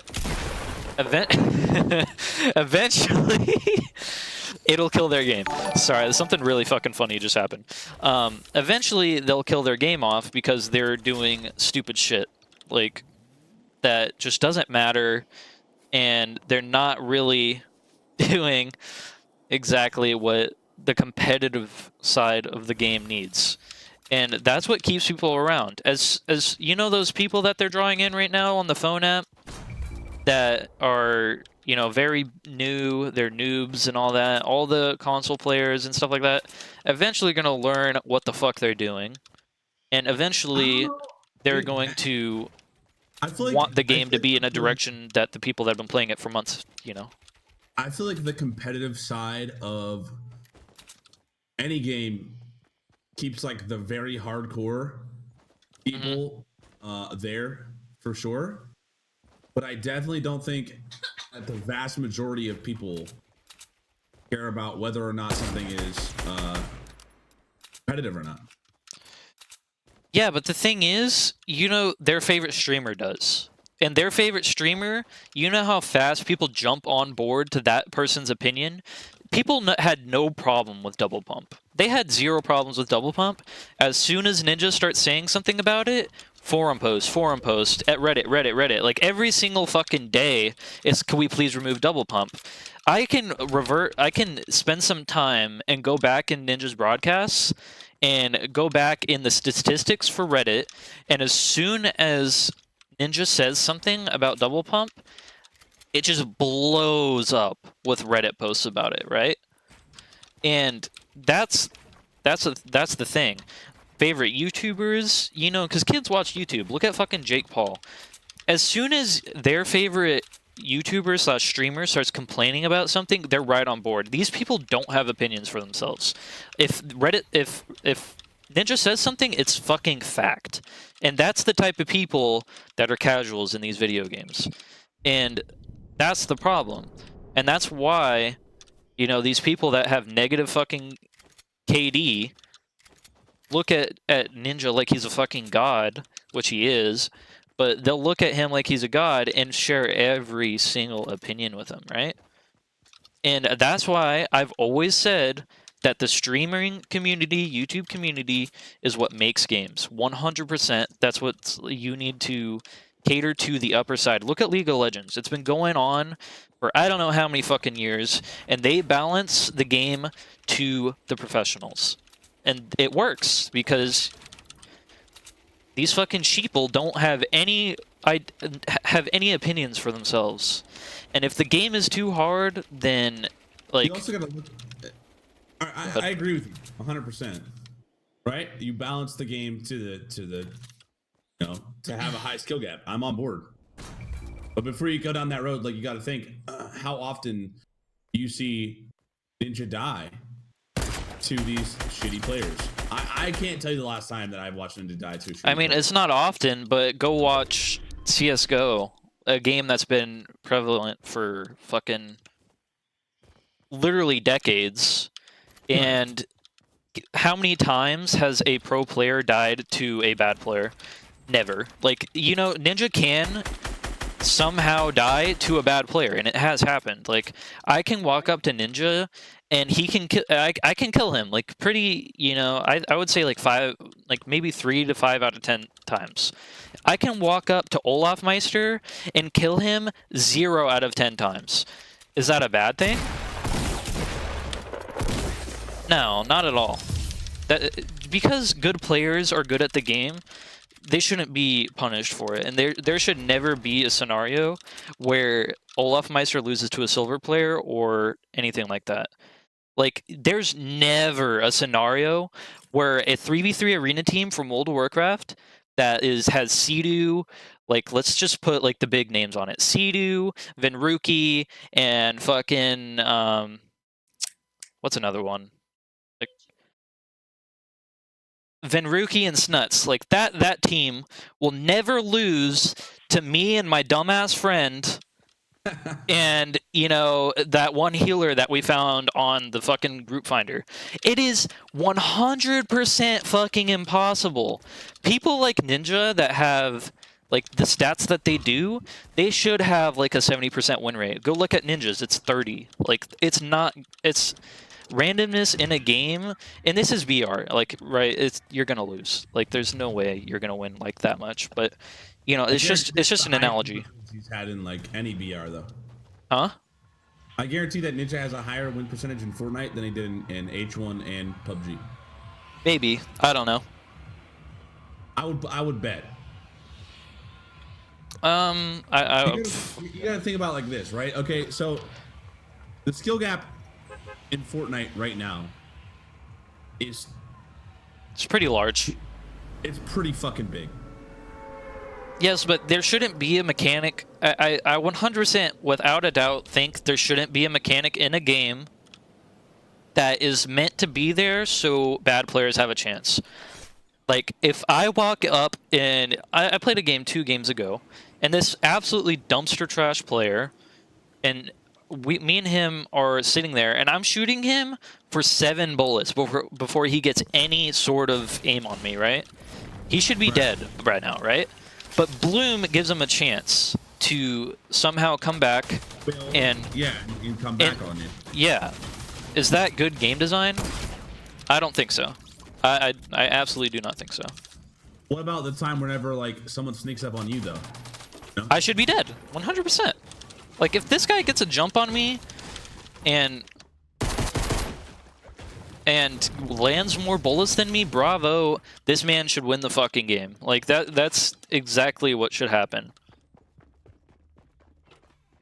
Speaker 2: eventually it'll kill their game. Sorry, something really fucking funny just happened. Eventually they'll kill their game off because they're doing stupid shit like that just doesn't matter, and they're not really doing exactly what the competitive side of the game needs. And that's what keeps people around. As those people that they're drawing in right now on the phone app that are, very new, they're noobs and all that, all the console players and stuff like that, eventually going to learn what the fuck they're doing. And eventually they're going to want the game to be in a direction that the people that have been playing it for months,
Speaker 1: I feel like the competitive side of any game keeps like the very hardcore people there for sure, but I definitely don't think that the vast majority of people care about whether or not something is competitive or not.
Speaker 2: Yeah, but the thing is, their favorite streamer does. And their favorite streamer, you know how fast people jump on board to that person's opinion? People had no problem with Double Pump. They had zero problems with Double Pump. As soon as Ninja starts saying something about it, forum post, at Reddit. Like every single fucking day, it's, can we please remove Double Pump? I can spend some time and go back in Ninja's broadcasts and go back in the statistics for Reddit, and as soon as Ninja says something about Double Pump, it just blows up with Reddit posts about it, right? And that's the thing. Favorite YouTubers, because kids watch YouTube. Look at fucking Jake Paul. As soon as their favorite YouTuber / streamer starts complaining about something, they're right on board. These people don't have opinions for themselves. If Ninja says something, it's fucking fact. And that's the type of people that are casuals in these video games. And that's the problem. And that's why, You know, these people that have negative fucking KD look at Ninja like he's a fucking god, which he is, but they'll look at him like he's a god and share every single opinion with him, right? And that's why I've always said that the streaming community, YouTube community, is what makes games. 100%. That's what you need to cater to the upper side. Look at League of Legends. It's been going on for I don't know how many fucking years, and they balance the game to the professionals. And it works because these fucking sheeple don't have any opinions for themselves. And if the game is too hard, then like
Speaker 1: you also gotta look. I agree with you 100%. Right? You balance the game to the you know, to have a high skill gap. I'm on board. But before you go down that road, like you got to think how often you see Ninja die to these shitty players. I can't tell you the last time that I've watched Ninja die to a shitty
Speaker 2: I mean,
Speaker 1: player.
Speaker 2: it's not often, but go watch CS:GO, a game that's been prevalent for fucking literally decades. And how many times has a pro player died to a bad player? Never. Like, you know, Ninja can somehow die to a bad player, and it has happened. Like, I can walk up to Ninja and he can I can kill him like pretty, you know, I would say like maybe 3 to 5 out of 10 times. I can walk up to Olaf Meister and kill him 0 out of 10 times. Is that a bad thing? No, not at all. Because good players are good at the game, they shouldn't be punished for it. And there should never be a scenario where Olaf Meister loses to a silver player or anything like that. Like, there's never a scenario where a 3v3 arena team from World of Warcraft that has Sea-Doo, like, let's just put, like, the big names on it. Sea-Doo, Venruki, and fucking, what's another one? Like, Venruki and Snuts. Like, that team will never lose to me and my dumbass friend and, you know, that one healer that we found on the fucking group finder. It is 100% fucking impossible. People like Ninja that have, like, the stats that they do, they should have, like, a 70% win rate. Go look at Ninjas. It's 30. Like, it's not... It's... randomness in a game, and this is VR, like, right, you're gonna lose. Like, there's no way you're gonna win like that much, but, you know, it's just an analogy.
Speaker 1: He's had in like any VR though.
Speaker 2: Huh?
Speaker 1: I guarantee that Ninja has a higher win percentage in Fortnite than he did in H1 and PUBG.
Speaker 2: Maybe. I don't know.
Speaker 1: I would bet.
Speaker 2: You
Speaker 1: gotta think about it like this, right? Okay, so the skill gap in Fortnite right now it's
Speaker 2: pretty large.
Speaker 1: It's pretty fucking big.
Speaker 2: Yes, but there shouldn't be a mechanic. I 100% without a doubt think there shouldn't be a mechanic in a game that is meant to be there so bad players have a chance. Like, if I walk up and I played a game 2 games ago, and this absolutely dumpster trash player, and me and him are sitting there, and I'm shooting him for 7 bullets before he gets any sort of aim on me, right? He should be dead right now, right? But Bloom gives him a chance to somehow come back and
Speaker 1: come back on you.
Speaker 2: Yeah. Is that good game design? I don't think so. I absolutely do not think so.
Speaker 1: What about the time whenever, like, someone sneaks up on you, though? No?
Speaker 2: I should be dead. 100%. Like, if this guy gets a jump on me and lands more bullets than me, bravo, this man should win the fucking game. Like, that's exactly what should happen.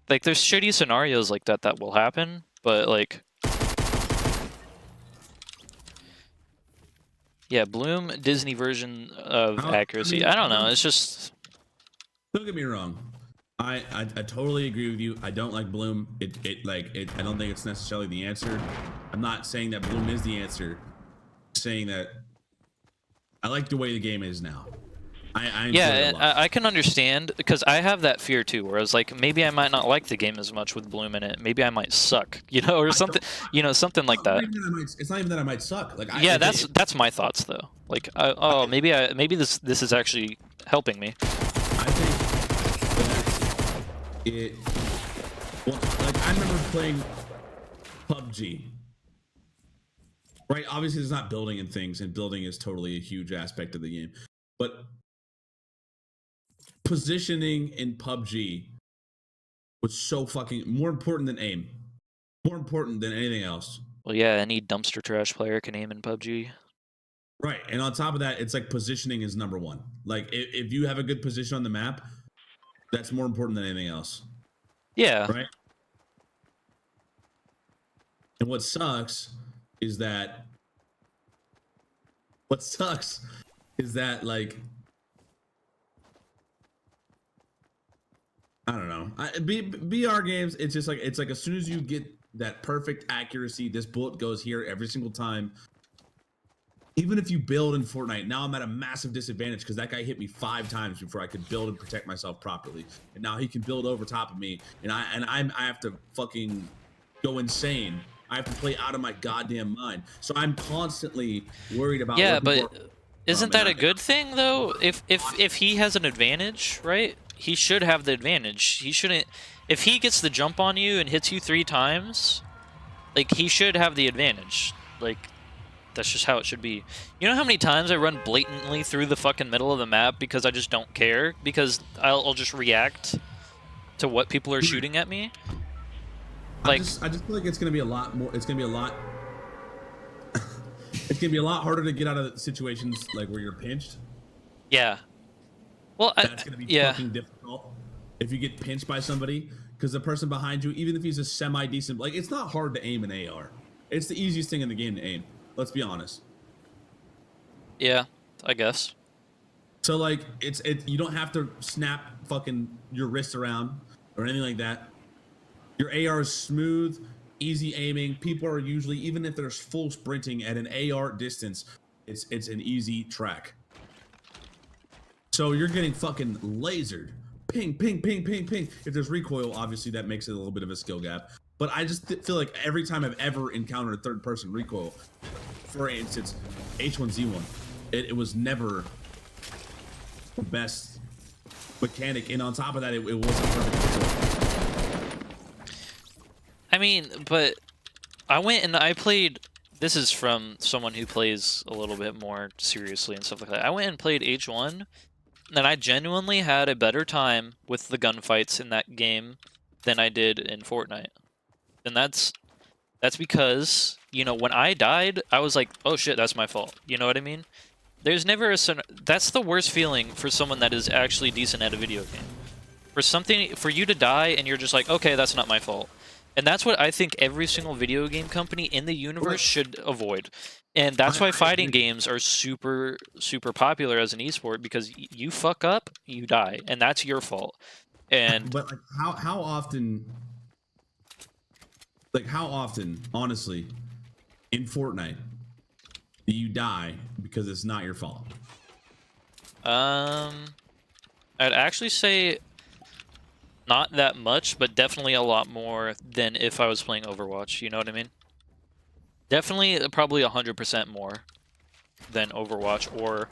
Speaker 2: Like, there's shitty scenarios like that will happen, but, like... Yeah, Bloom, Disney version of accuracy. I don't know, it's just...
Speaker 1: Don't get me wrong. I totally agree with you. I don't like Bloom. I don't think it's necessarily the answer. I'm not saying that Bloom is the answer. I'm saying that I like the way the game is now. I enjoy it
Speaker 2: Yeah,
Speaker 1: a
Speaker 2: and
Speaker 1: lot.
Speaker 2: I can understand because I have that fear too, where I was like, maybe I might not like the game as much with Bloom in it. Maybe I might suck, or
Speaker 1: I
Speaker 2: something,
Speaker 1: don't.
Speaker 2: something like
Speaker 1: Not
Speaker 2: that.
Speaker 1: even that I might. It's not even that I might suck. Like
Speaker 2: Yeah,
Speaker 1: if it,
Speaker 2: that's my thoughts though. Like, oh,
Speaker 1: I,
Speaker 2: maybe this is actually helping me.
Speaker 1: I think that it. Well, like I remember playing PUBG. Right. Obviously, there's not building and things, and building is totally a huge aspect of the game. But positioning in PUBG was so fucking more important than aim. More important than anything else.
Speaker 2: Well, yeah, any dumpster trash player can aim in PUBG.
Speaker 1: Right. And on top of that, it's like positioning is number one. Like if you have a good position on the map, that's more important than anything else.
Speaker 2: Yeah.
Speaker 1: Right. And what sucks is that like I don't know. BR games, it's just like it's like as soon as you get that perfect accuracy, this bullet goes here every single time. Even if you build in Fortnite, now I'm at a massive disadvantage because that guy hit me 5 times before I could build and protect myself properly. And now he can build over top of me, and I have to fucking go insane. I have to play out of my goddamn mind. So I'm constantly worried about.
Speaker 2: Yeah,
Speaker 1: where people
Speaker 2: but
Speaker 1: are.
Speaker 2: isn't
Speaker 1: Man,
Speaker 2: that a good thing though? If he has an advantage, right? He should have the advantage. He shouldn't. If he gets the jump on you and hits you 3 times, like he should have the advantage. Like that's just how it should be. You know how many times I run blatantly through the fucking middle of the map because I just don't care because I'll just react to what people are shooting at me. Like
Speaker 1: I just feel like it's gonna be a lot more. It's gonna be a lot. It's gonna be a lot harder to get out of situations like where you're pinched.
Speaker 2: yeah. Well,
Speaker 1: That's gonna be
Speaker 2: yeah.
Speaker 1: fucking difficult if you get pinched by somebody because the person behind you, even if he's a semi decent, like it's not hard to aim an AR. It's the easiest thing in the game to aim. Let's be honest.
Speaker 2: Yeah, I guess.
Speaker 1: So like you don't have to snap fucking your wrist around or anything like that. Your AR is smooth, easy aiming. People are usually, even if there's full sprinting at an AR distance, it's an easy track. So you're getting fucking lasered. Ping, ping, ping, ping, ping. If there's recoil, obviously that makes it a little bit of a skill gap. But I just feel like every time I've ever encountered third person recoil, for instance, H1Z1, it was never the best mechanic. And on top of that, it wasn't perfect.
Speaker 2: I mean, but I went and I played. This is from someone who plays a little bit more seriously and stuff like that. I went and played H1, and I genuinely had a better time with the gunfights in that game than I did in Fortnite. And that's because, when I died, I was like, oh shit, that's my fault. You know what I mean? There's never that's the worst feeling for someone that is actually decent at a video game. For you to die and you're just like, okay, that's not my fault. And that's what I think every single video game company in the universe should avoid. And that's why fighting games are super, super popular as an esport, because you fuck up, you die, and that's your fault. And
Speaker 1: but like how often, honestly, in Fortnite, do you die because it's not your fault?
Speaker 2: I'd actually say not that much, but definitely a lot more than if I was playing Overwatch. You know what I mean? Definitely, probably 100% more than Overwatch. Or,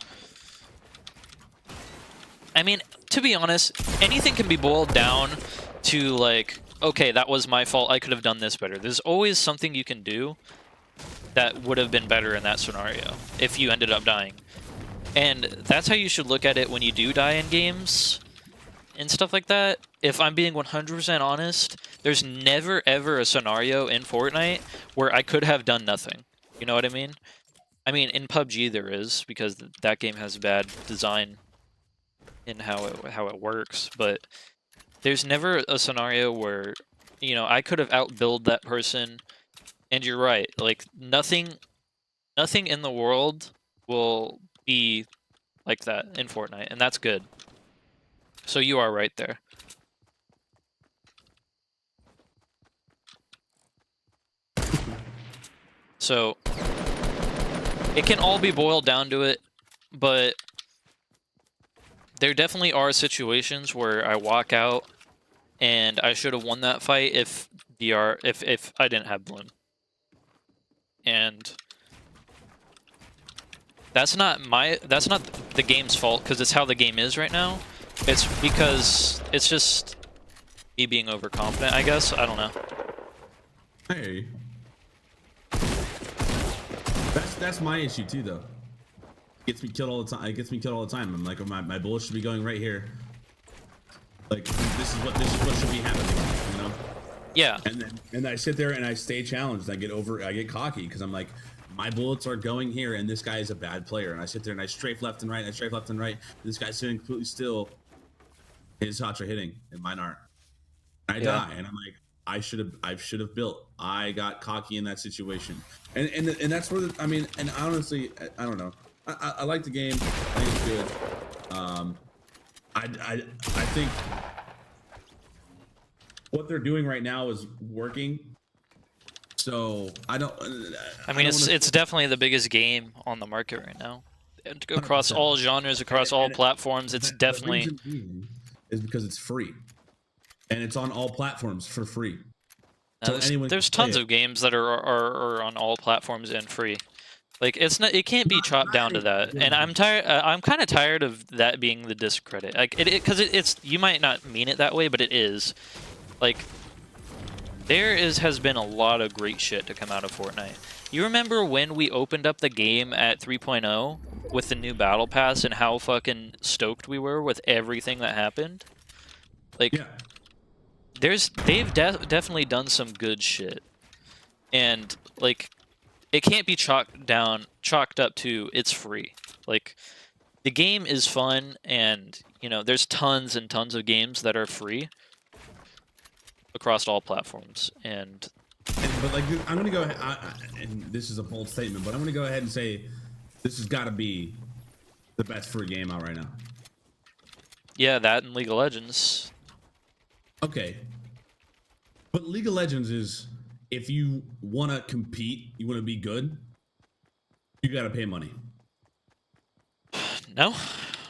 Speaker 2: I mean, to be honest, anything can be boiled down to like, okay, that was my fault. I could have done this better. There's always something you can do that would have been better in that scenario if you ended up dying. And that's how you should look at it when you do die in games and stuff like that. If I'm being 100% honest, there's never ever a scenario in Fortnite where I could have done nothing. You know what I mean? I mean, in PUBG there is, because that game has bad design in how it works, but there's never a scenario where, I could have outbuilt that person. And you're right, like nothing in the world will be like that in Fortnite, and that's good. So you are right there. So it can all be boiled down to it, but there definitely are situations where I walk out and I should have won that fight if if I didn't have Bloom. And that's not the game's fault, because it's how the game is right now. It's because it's just me being overconfident, I guess. I don't know.
Speaker 1: Hey. That's my issue too, though. Gets me killed all the time. It gets me killed all the time. I'm like, oh, my bullet should be going right here. Like, this is what should be happening, you know?
Speaker 2: Yeah.
Speaker 1: And I sit there and I stay challenged. I get cocky because I'm like, my bullets are going here, and this guy is a bad player. And I sit there and I strafe left and right, and I strafe left and right. And this guy's sitting completely still. His shots are hitting, and mine aren't. I die, and I'm like, I should have built. I got cocky in that situation, and that's where I mean, and honestly, I don't know. I like the game. I think it's good. I think what they're doing right now is working. So I mean,
Speaker 2: it's definitely the biggest game on the market right now. And to go across all genres, across all platforms, it's definitely.
Speaker 1: The reason is because it's free, and it's on all platforms for free. So
Speaker 2: there's tons of games that are on all platforms and free. Like, it can't be chopped down to that. And I'm tired. I'm kind of tired of that being the discredit. Like because it's you might not mean it that way, but it is. Like, has been a lot of great shit to come out of Fortnite. You remember when we opened up the game at 3.0 with the new battle pass and how fucking stoked we were with everything that happened? Like,
Speaker 1: yeah.
Speaker 2: They've definitely done some good shit, and like, it can't be chalked up to it's free. Like, the game is fun, and you know, there's tons and tons of games that are free across all platforms.
Speaker 1: But like, I'm gonna go ahead, and this is a bold statement, but I'm gonna go ahead and say this has got to be the best free game out right now.
Speaker 2: Yeah, that and League of Legends.
Speaker 1: Okay, but League of Legends is, if you want to compete, you want to be good, you got to pay money.
Speaker 2: No?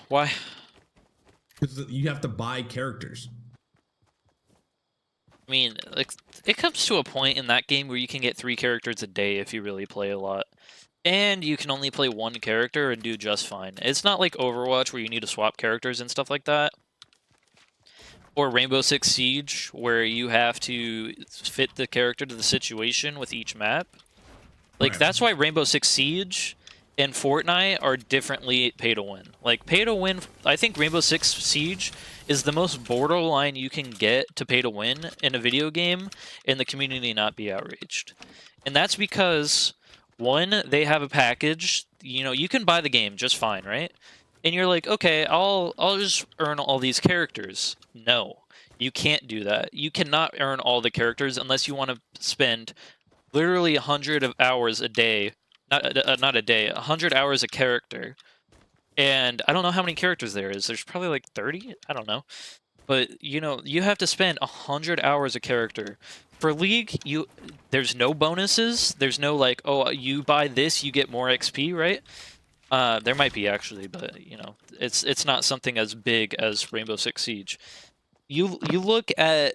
Speaker 2: Why?
Speaker 1: Because you have to buy characters.
Speaker 2: I mean, like, it comes to a point in that game where you can get 3 characters a day if you really play a lot. And you can only play 1 character and do just fine. It's not like Overwatch where you need to swap characters and stuff like that. Or Rainbow Six Siege, where you have to fit the character to the situation with each map. Like, right. That's why Rainbow Six Siege and Fortnite are differently pay-to-win. Like, pay-to-win, I think Rainbow Six Siege is the most borderline you can get to pay-to-win in a video game and the community not be outraged. And that's because, one, they have a package. You know, you can buy the game just fine, right? And you're like, okay, I'll just earn all these characters. No, you can't do that. You cannot earn all the characters unless you want to spend literally 100 hours a day. Not a day, 100 hours a character. And I don't know how many characters there is. There's probably like 30? I don't know. But, you know, you have to spend 100 hours a character. For League, there's no bonuses. There's no like, oh, you buy this, you get more XP, right? There might be, actually, but, you know, it's not something as big as Rainbow Six Siege. You look at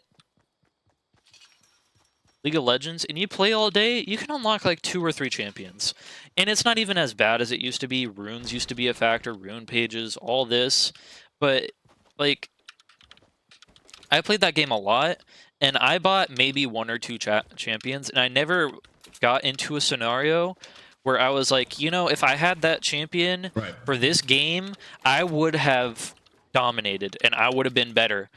Speaker 2: League of Legends and you play all day, you can unlock like 2 or 3 champions. And it's not even as bad as it used to be. Runes used to be a factor, rune pages, all this. But, like, I played that game a lot, and I bought maybe 1 or 2 champions, and I never got into a scenario where I was like, you know, if I had that champion for this game, I would have dominated, and I would have been better.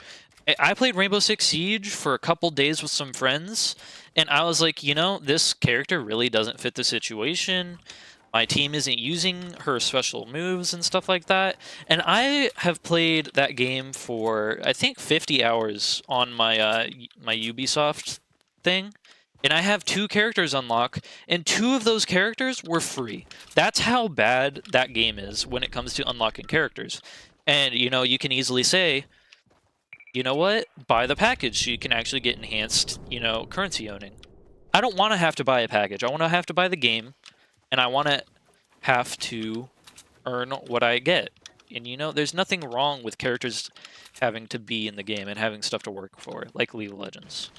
Speaker 2: I played Rainbow Six Siege for a couple days with some friends, and I was like, you know, this character really doesn't fit the situation. My team isn't using her special moves and stuff like that. And I have played that game for, I think, 50 hours on my my Ubisoft thing. And I have 2 characters unlocked, and 2 of those characters were free. That's how bad that game is when it comes to unlocking characters. And, you know, you can easily say, you know what? Buy the package so you can actually get enhanced, you know, currency owning. I don't want to have to buy a package. I want to have to buy the game, and I want to have to earn what I get. And you know, there's nothing wrong with characters having to be in the game and having stuff to work for, like League of Legends.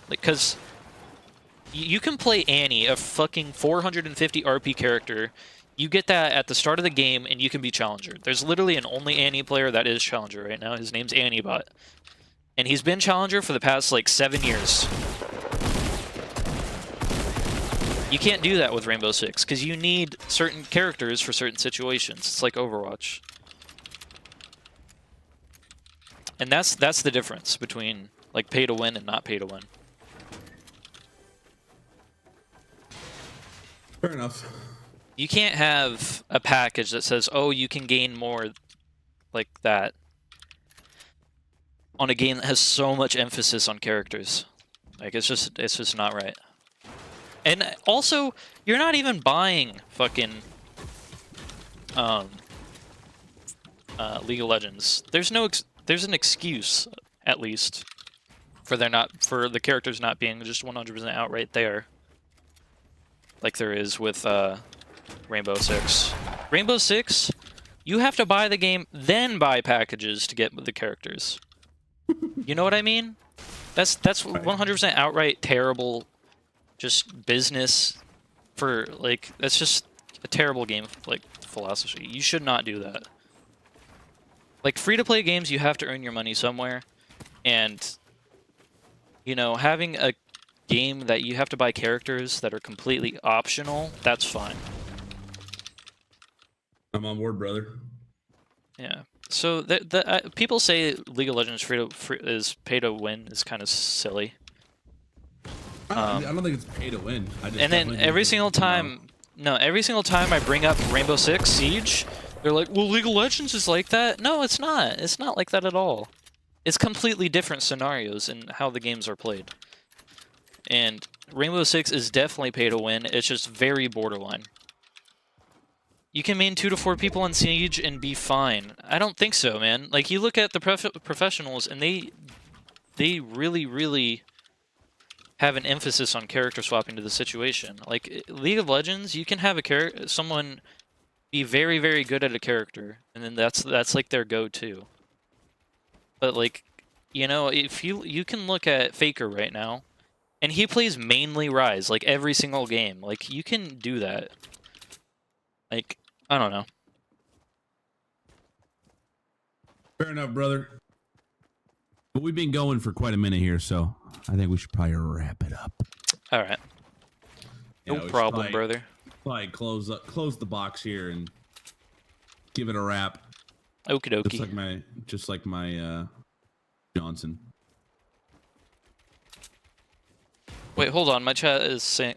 Speaker 2: Like, cause you can play Annie, a fucking 450 RP character. You get that at the start of the game, and you can be Challenger. There's literally an only Annie player that is Challenger right now. His name's Annibot. And he's been Challenger for the past, like, 7 years. You can't do that with Rainbow Six, because you need certain characters for certain situations. It's like Overwatch. And that's the difference between, like, pay to win and not pay to win.
Speaker 1: Fair enough.
Speaker 2: You can't have a package that says, oh, you can gain more like that on a game that has so much emphasis on characters. Like, it's just not right. And also, you're not even buying fucking League of Legends. There's an excuse, at least, for the characters not being just 100% outright there. Like there is with Rainbow Six. Rainbow Six, you have to buy the game, then buy packages to get the characters. You know what I mean? That's 100% outright terrible, just business for, like, that's just a terrible game, like, philosophy. You should not do that. Like, free-to-play games, you have to earn your money somewhere, and, you know, having a game that you have to buy characters that are completely optional, that's fine.
Speaker 1: I'm on board, brother.
Speaker 2: Yeah. So people say League of Legends is pay to win is kind of silly.
Speaker 1: I don't think it's pay to win.
Speaker 2: And then every single time I bring up Rainbow Six Siege, they're like, "Well, League of Legends is like that." No, it's not. It's not like that at all. It's completely different scenarios in how the games are played. And Rainbow Six is definitely pay to win. It's just very borderline. You can main 2 to 4 people on Siege and be fine. I don't think so, man. Like, you look at the professionals, and they really, really have an emphasis on character swapping to the situation. Like, League of Legends, you can have someone be very, very good at a character, and then that's like their go-to. But, like, you know, if you can look at Faker right now, and he plays mainly Ryze, like, every single game. Like, you can do that. Like, I don't know.
Speaker 1: Fair enough, brother. But we've been going for quite a minute here, so I think we should probably wrap it up.
Speaker 2: All right. No problem, brother.
Speaker 1: Probably close the box here and give it a wrap.
Speaker 2: Okie dokie.
Speaker 1: Just like my Johnson.
Speaker 2: Wait, hold on. My chat is saying.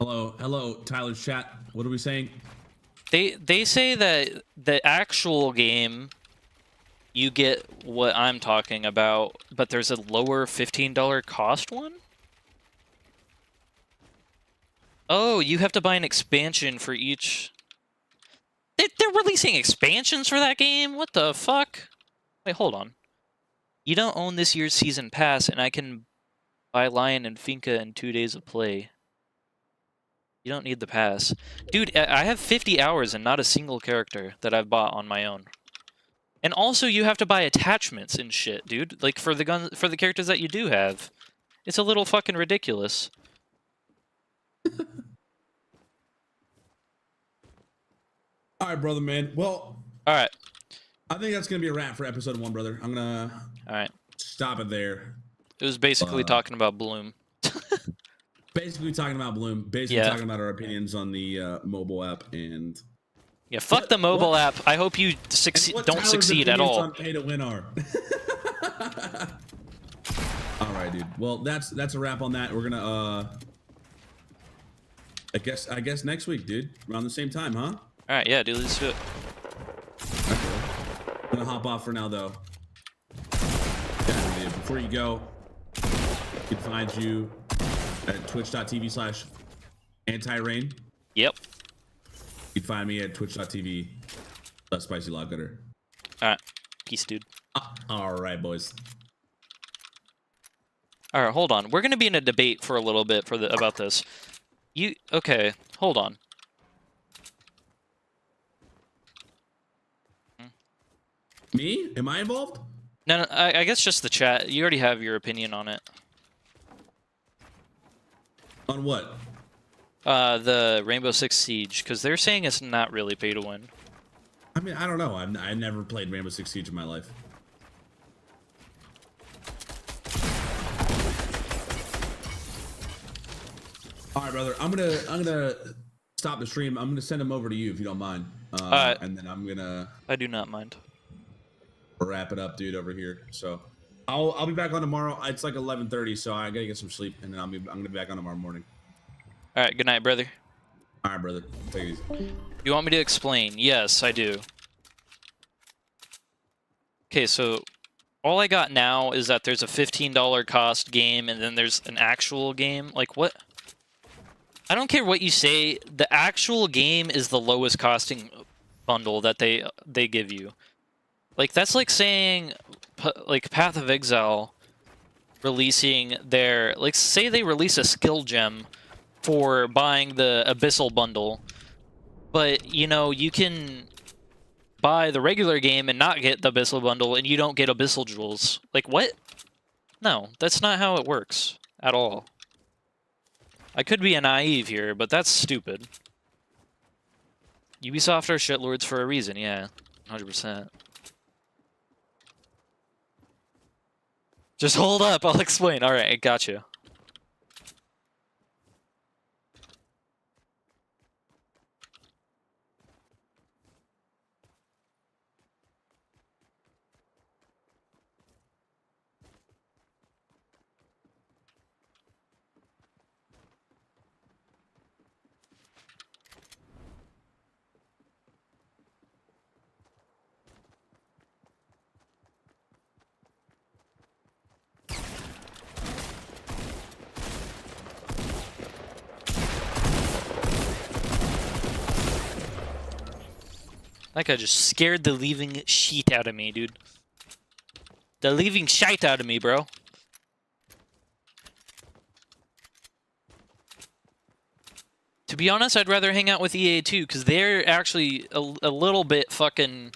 Speaker 1: Hello, Tyler's chat. What are we saying?
Speaker 2: They say that the actual game, you get what I'm talking about, but there's a lower $15 cost one? Oh, you have to buy an expansion for each. They're releasing expansions for that game? What the fuck? Wait, hold on. You don't own this year's season pass, and I can buy Lion and Finka in 2 days of play. You don't need the pass. Dude, I have 50 hours and not a single character that I've bought on my own. And also, you have to buy attachments and shit, dude. Like, for the characters that you do have. It's a little fucking ridiculous.
Speaker 1: All right, brother, man. Well,
Speaker 2: all right.
Speaker 1: I think that's going to be a wrap for episode 1, brother. I'm going to stop it there.
Speaker 2: It was basically talking about Bloom.
Speaker 1: Basically talking about Bloom. Basically talking about our opinions on the mobile app and...
Speaker 2: Yeah, fuck the mobile app. I hope you don't succeed at all.
Speaker 1: On pay to win are. All right, dude. Well, that's a wrap on that. We're gonna I guess next week, dude, around the same time, huh?
Speaker 2: All right, yeah, dude, let's do it.
Speaker 1: Okay. I'm gonna hop off for now, though. Yeah, dude, before you go, we can find you at twitch.tv/Antireign.
Speaker 2: Yep.
Speaker 1: You can find me at twitch.tv/SpicyLogGutter.
Speaker 2: All right. Peace, dude.
Speaker 1: All right, boys.
Speaker 2: All right, hold on. We're going to be in a debate for a little bit about this. Okay, hold on.
Speaker 1: Me? Am I involved?
Speaker 2: No, I guess just the chat. You already have your opinion on it.
Speaker 1: On what?
Speaker 2: The Rainbow Six Siege, because they're saying it's not really pay to win.
Speaker 1: I mean, I don't know. I never played Rainbow Six Siege in my life. All right, brother. I'm gonna stop the stream. I'm gonna send them over to you if you don't mind. And then I'm gonna.
Speaker 2: I do not mind.
Speaker 1: Wrap it up, dude, over here. So I'll be back on tomorrow. It's like 11:30, so I gotta get some sleep, and then I'm gonna be back on tomorrow morning.
Speaker 2: All right. Good night, brother.
Speaker 1: All right, brother. Take it easy.
Speaker 2: You want me to explain? Yes, I do. Okay, so all I got now is that there's a $15 cost game, and then there's an actual game. Like, what? I don't care what you say. The actual game is the lowest costing bundle that they give you. Like, that's like saying, like, Path of Exile releasing their... Like, say they release a skill gem for buying the Abyssal bundle, but, you know, you can buy the regular game and not get the Abyssal bundle, and you don't get Abyssal jewels. Like, what? No, that's not how it works at all. I could be a naive here, but that's stupid. Ubisoft are shitlords for a reason, yeah. 100%. Just hold up, I'll explain. Alright, I got you. That guy just scared the living shit out of me, dude. The living shite out of me, bro. To be honest, I'd rather hang out with EA too, because they're actually a little bit fucking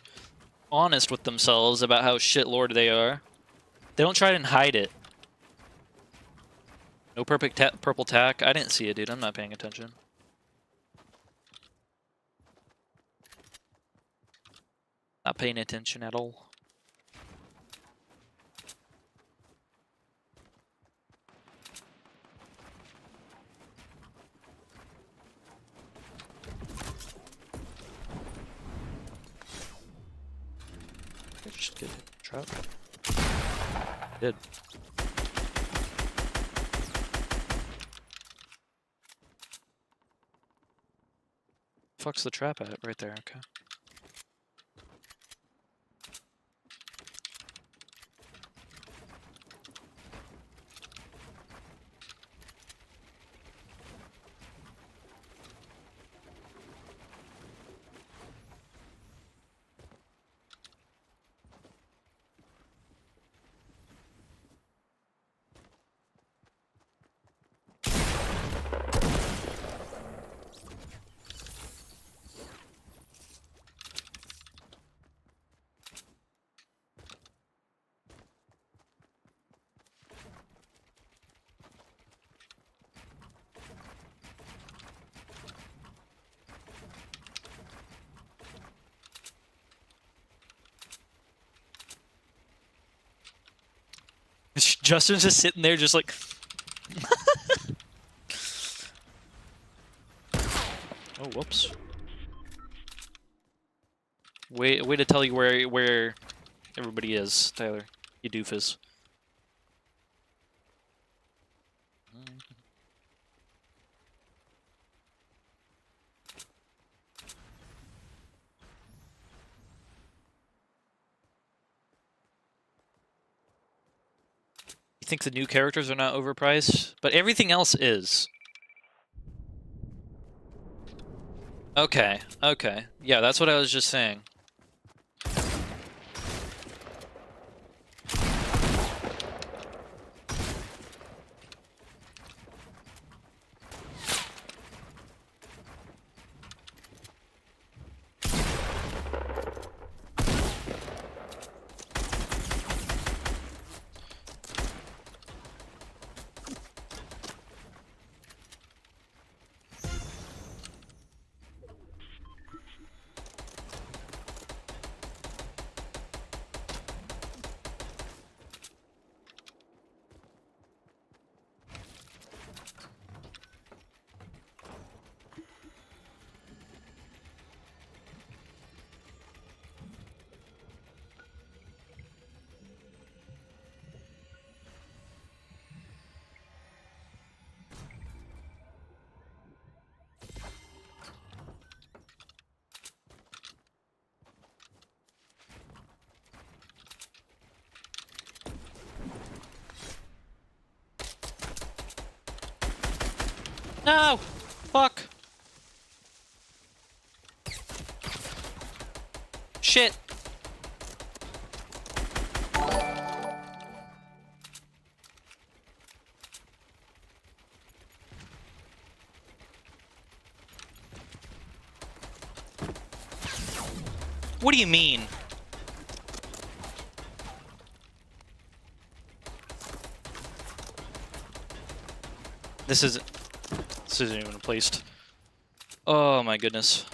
Speaker 2: honest with themselves about how shitlord they are. They don't try and hide it. No purple tack. I didn't see it, dude. I'm not paying attention. Not paying attention at all. Just get a trap. Did. Fuck's the trap at? Right there, okay. Justin's just sitting there, just like. Oh, whoops. Way to tell you where everybody is, Tyler. You doofus. You think the new characters are not overpriced? But everything else is. Okay, okay. Yeah, that's what I was just saying. No! Fuck! Shit! What do you mean? This isn't even placed. Oh my goodness.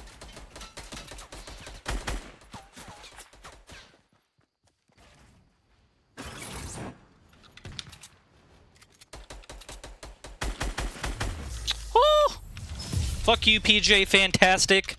Speaker 2: Oh! Fuck you, PJ Fantastic.